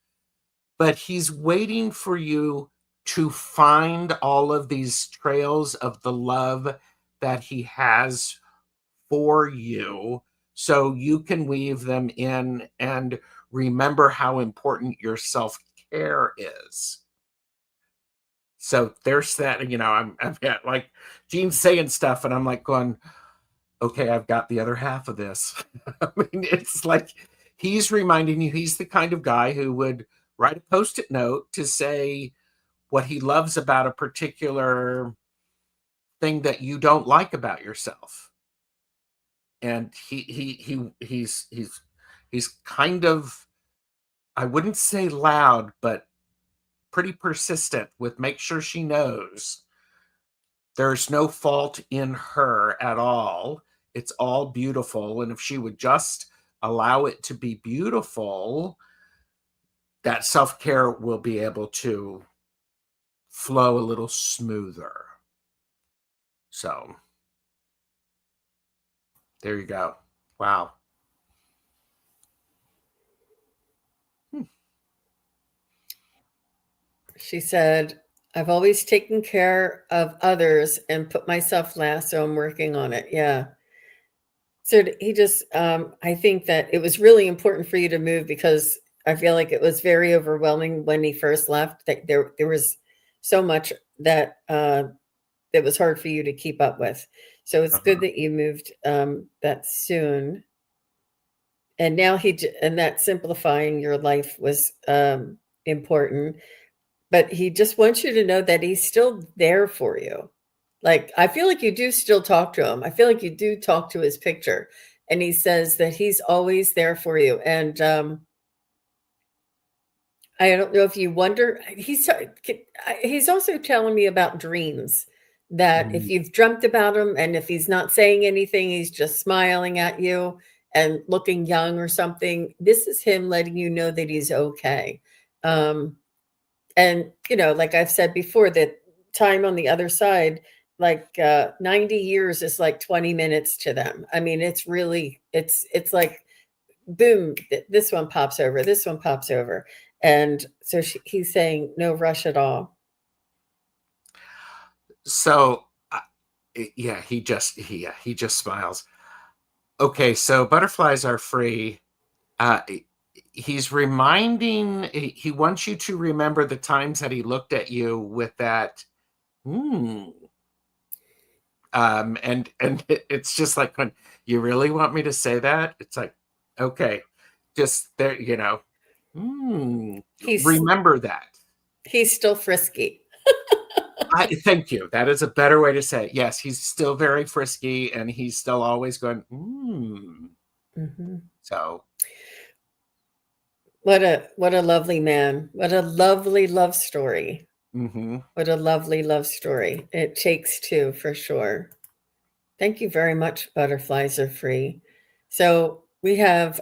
but he's waiting for you to find all of these trails of the love that he has for you so you can weave them in and remember how important your self-care is. So there's that, I've got like Gene's saying stuff and I'm like going, okay, I've got the other half of this. I mean, it's like he's reminding you he's the kind of guy who would write a post-it note to say what he loves about a particular thing that you don't like about yourself. And he's kind of, I wouldn't say loud, but pretty persistent with make sure she knows there's no fault in her at all. It's all beautiful. And if she would just allow it to be beautiful, that self-care will be able to flow a little smoother. So there you go. Wow. She said, I've always taken care of others and put myself last, so I'm working on it. Yeah. So he just, I think that it was really important for you to move because I feel like it was very overwhelming when he first left. That there was so much that that was hard for you to keep up with. So it's good Uh-huh. that you moved that soon. And now and that simplifying your life was important. But he just wants you to know that he's still there for you. Like, I feel like you do still talk to him. I feel like you do talk to his picture. And he says that he's always there for you. And I don't know if you wonder, he's also telling me about dreams, that if Mm. you've dreamt about him and if he's not saying anything, he's just smiling at you and looking young or something. This is him letting you know that he's okay. Um, and, like I've said before, that time on the other side, like 90 years is like 20 minutes to them. I mean, it's like, boom, this one pops over, this one pops over. And so he's saying no rush at all. So, yeah, he just smiles. Okay, so butterflies are free. Uh, he's reminding. He wants you to remember the times that he looked at you with that. Hmm. And it's just like, when you really want me to say that, it's like, okay, just there, He's remember that. he's still frisky. Thank you. That is a better way to say it. Yes, he's still very frisky, and he's still always going, Mm-hmm. So, What a lovely man. What a lovely love story. mm-hmm. What a lovely love story. It takes two for sure. Thank you very much. Butterflies are free. So we have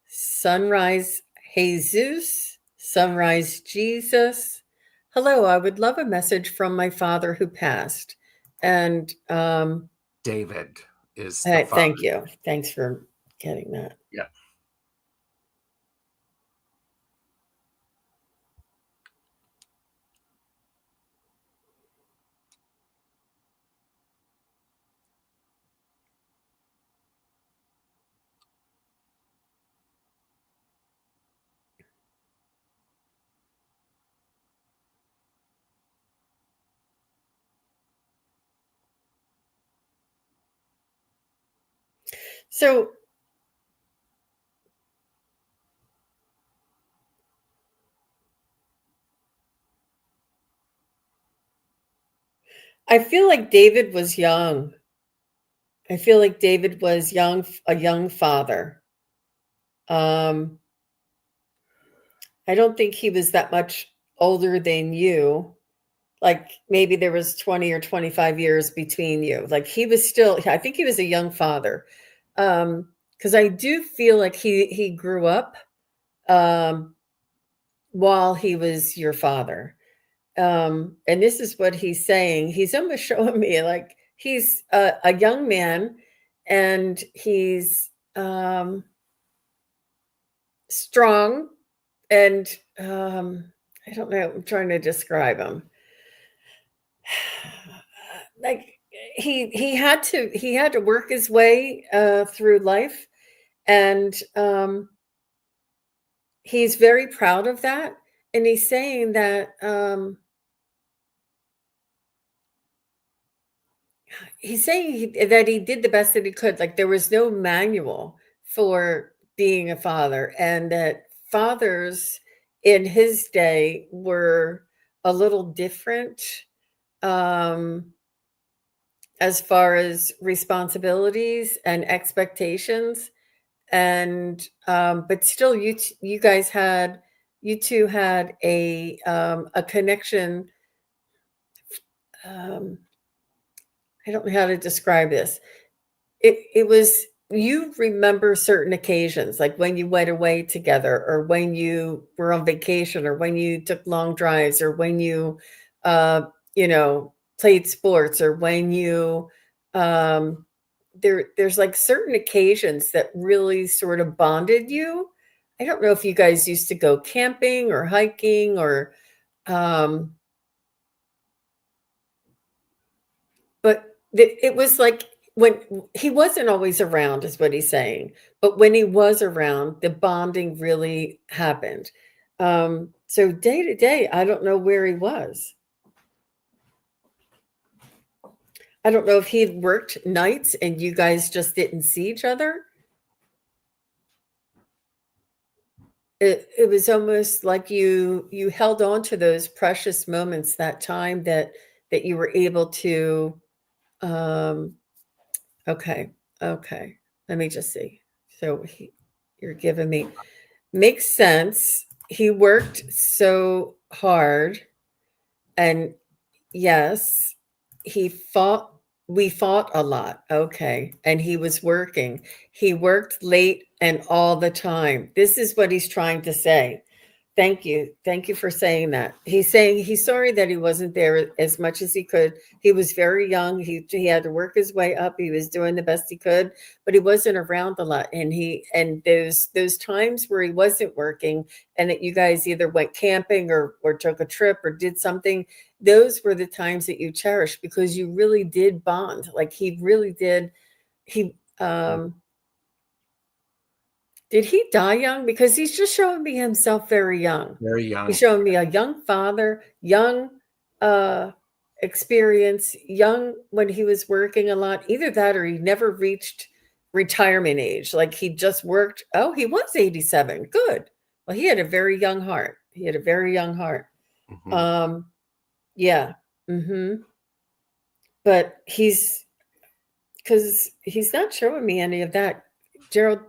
Sunrise Jesus, Sunrise Jesus. Hello, I would love a message from my father who passed. And David is the father. thank you. Thanks for getting that. Yeah. So I feel like David was young. I feel like David was a young father. Um, I don't think he was that much older than you. Like maybe there was 20 or 25 years between you. Like he was still, I think he was a young father. Because I do feel like he grew up um, while he was your father. And this is what he's saying. He's almost showing me like he's a young man and he's strong and I don't know, I'm trying to describe him. Like he had to work his way through life, and he's very proud of that. And he's saying that that he did the best that he could. Like there was no manual for being a father, and that fathers in his day were a little different um, as far as responsibilities and expectations. And but still, you two had a connection. Um, I don't know how to describe this. It was, you remember certain occasions, like when you went away together, or when you were on vacation, or when you took long drives, or when you uh you know played sports, or when you um there's like certain occasions that really sort of bonded you. I don't know if you guys used to go camping or hiking, or um but it was like, when he wasn't always around, is what he's saying. But when he was around, the bonding really happened. So day to day, I don't know where he was. I don't know if he'd worked nights and you guys just didn't see each other. It was almost like you held on to those precious moments, that time that you were able to. Um, okay, okay. Let me just see. So you're giving me makes sense. He worked so hard, and yes, he fought. We fought a lot. Okay. And he was working. He worked late and all the time. This is what he's trying to say. Thank you. Thank you for saying that. He's saying he's sorry that he wasn't there as much as he could. He was very young. He had to work his way up. He was doing the best he could, but he wasn't around a lot. And those times where he wasn't working and that you guys either went camping or took a trip or did something, those were the times that you cherished because you really did bond. Like he really did. He Did he die young? Because he's just showing me himself very young. Very He's young. showing me a young father, young uh experience, young when he was working a lot. Either that or he never reached retirement age. Like he just worked. Oh, he was 87. Good. Well, he had a very young heart. He had a very young heart. Mm-hmm. Yeah. But because he's not showing me any of that. Gerald,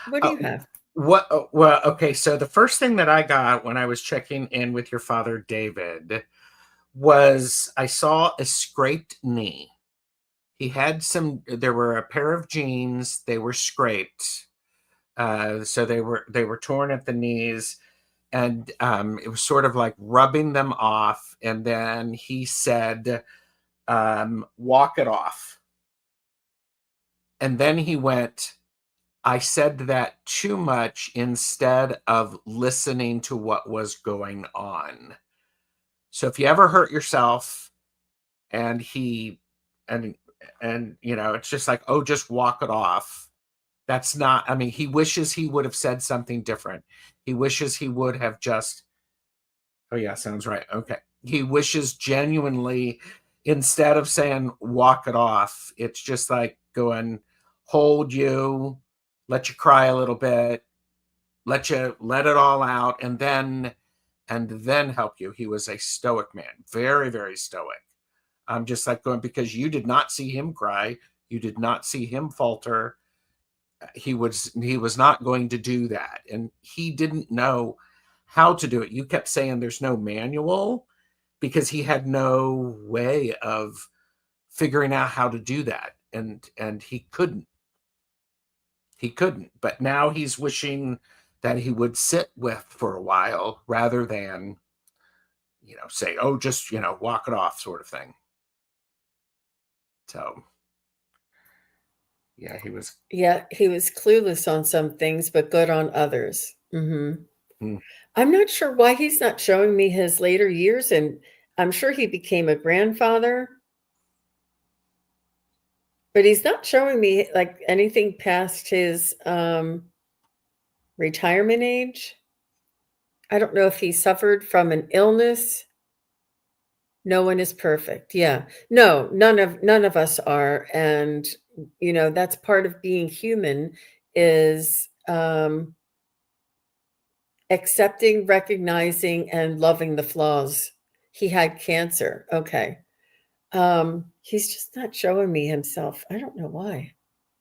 what do you have? Well, okay, so the first thing that I got when I was checking in with your father David was I saw a scraped knee. He had there were a pair of jeans, they were scraped. So they were torn at the knees, and it was sort of like rubbing them off, and then he said, walk it off. And then he went, I said that too much instead of listening to what was going on. So if you ever hurt yourself and and it's just like, oh, just walk it off. That's not, I mean, he wishes he would have said something different. He wishes he would have just, oh yeah, sounds right. Okay. He wishes genuinely, instead of saying walk it off, it's just like going, hold you, let you cry a little bit, let it all out, and then help you. He was a stoic man, very, very stoic. I'm just like going, because you did not see him cry, you did not see him falter. He was not going to do that, and he didn't know how to do it. You kept saying there's no manual because he had no way of figuring out how to do that, and he couldn't. But now he's wishing that he would sit with for a while rather than say, oh, just walk it off, sort of thing. So yeah, he was. Yeah, he was clueless on some things, but good on others. Mm. I'm not sure why he's not showing me his later years, and I'm sure he became a grandfather, but he's not showing me like anything past his retirement age. I don't know if he suffered from an illness. No one is perfect. Yeah. No, none of us are. And that's part of being human is accepting, recognizing, and loving the flaws. He had cancer. Okay. He's just not showing me himself. I don't know why.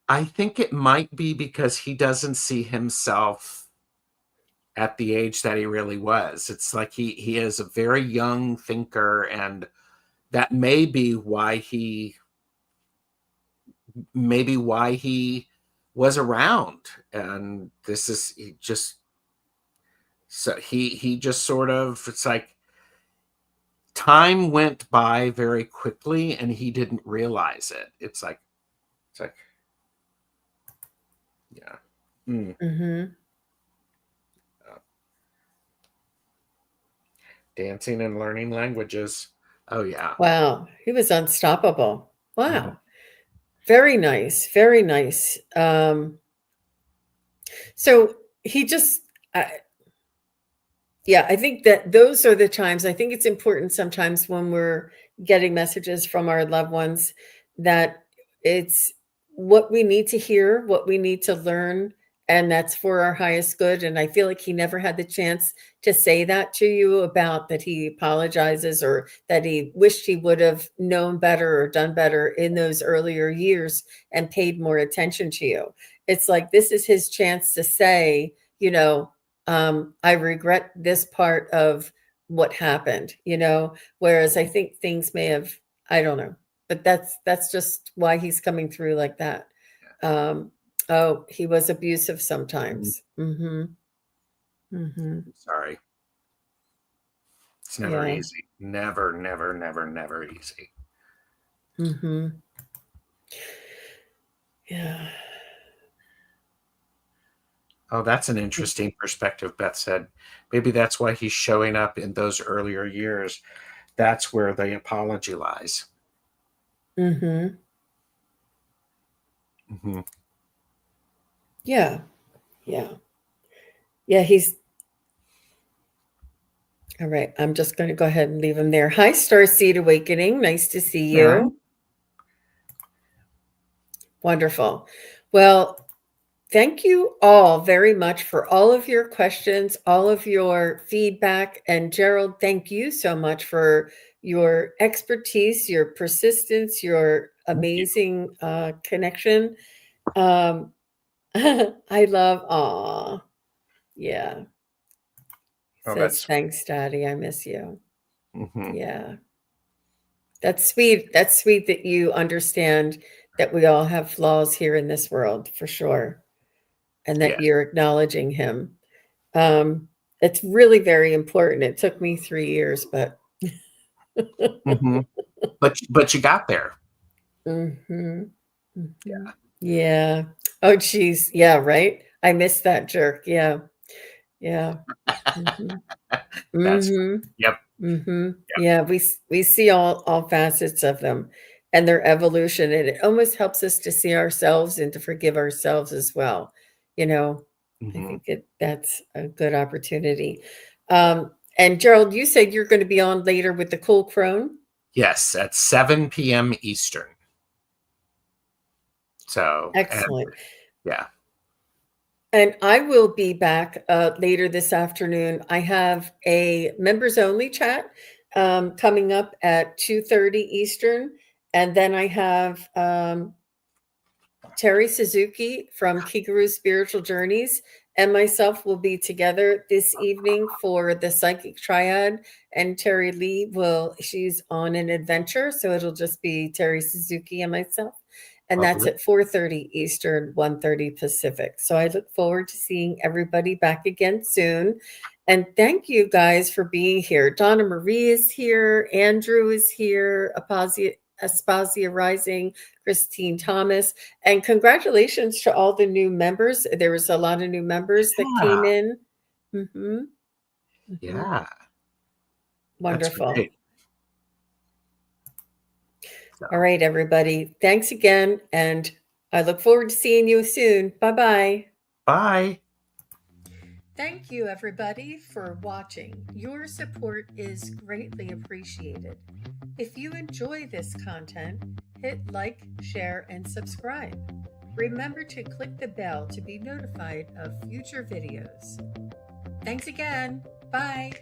I think it might be because he doesn't see himself at the age that he really was. It's like he is a very young thinker, and that may be why he was around. And this is he just sort of, it's like time went by very quickly and he didn't realize it. It's like yeah. Mm-hmm. Uh, Dancing and learning languages. Oh yeah. Wow. He was unstoppable. Mhm. Wow. Very nice. Very nice. So he just, yeah, I think that those are the times. I think it's important sometimes when we're getting messages from our loved ones that it's what we need to hear, what we need to learn, and that's for our highest good. And I feel like he never had the chance to say that to you about that he apologizes or that he wished he would have known better or done better in those earlier years and paid more attention to you. It's like this is his chance to say, I regret this part of what happened, whereas I think things may have, I don't know, but that's just why he's coming through like that. Oh, he was abusive sometimes. Sorry. It's never Yeah. easy. Never, never, never, never easy. Yeah. Oh, that's an interesting perspective, Beth said. Maybe that's why he's showing up in those earlier years. That's where the apology lies. Yeah. Yeah, he's all right. I'm just going to go ahead and leave him there. Hi, Starseed Awakening. Nice to see you. Yeah. Wonderful. Well, thank you all very much for all of your questions, all of your feedback. And Gerald, thank you so much for your expertise, your persistence, your amazing connection. I love, yeah. Oh, Says, that's thanks, Daddy. I miss you. mm-hmm. Yeah. That's sweet. That's sweet that you understand that we all have flaws here in this world, for sure. And that you're acknowledging him. It's really very important. It took me 3 years, but but you got there. Yeah. Oh, geez. Yeah, right. I missed that jerk. Yeah. That's yep. Yeah, we see all facets of them and their evolution, and it almost helps us to see ourselves and to forgive ourselves as well. I think that's a good opportunity. And Gerald, you said you're going to be on later with the Cool Crone? Yes, at 7 p.m. Eastern. So excellent. Yeah. And I will be back later this afternoon. I have a members only chat coming up at 2:30 Eastern. And then I have Terry Suzuki from Kigaru Spiritual Journeys and myself will be together this evening for the Psychic Triad. And Terry Lee she's on an adventure. So it'll just be Terry Suzuki and myself. And that's at 4:30 Eastern, 1:30 Pacific. So I look forward to seeing everybody back again soon. And thank you guys for being here. Donna Marie is here. Andrew is here. Aspasia Rising, Christine Thomas. And congratulations to all the new members. There was a lot of new members that came in. Yeah. Wonderful. All right, everybody. Thanks again. And I look forward to seeing you soon. Bye-bye. Bye. Thank you, everybody, for watching. Your support is greatly appreciated. If you enjoy this content, hit like, share, and subscribe. Remember to click the bell to be notified of future videos. Thanks again. Bye.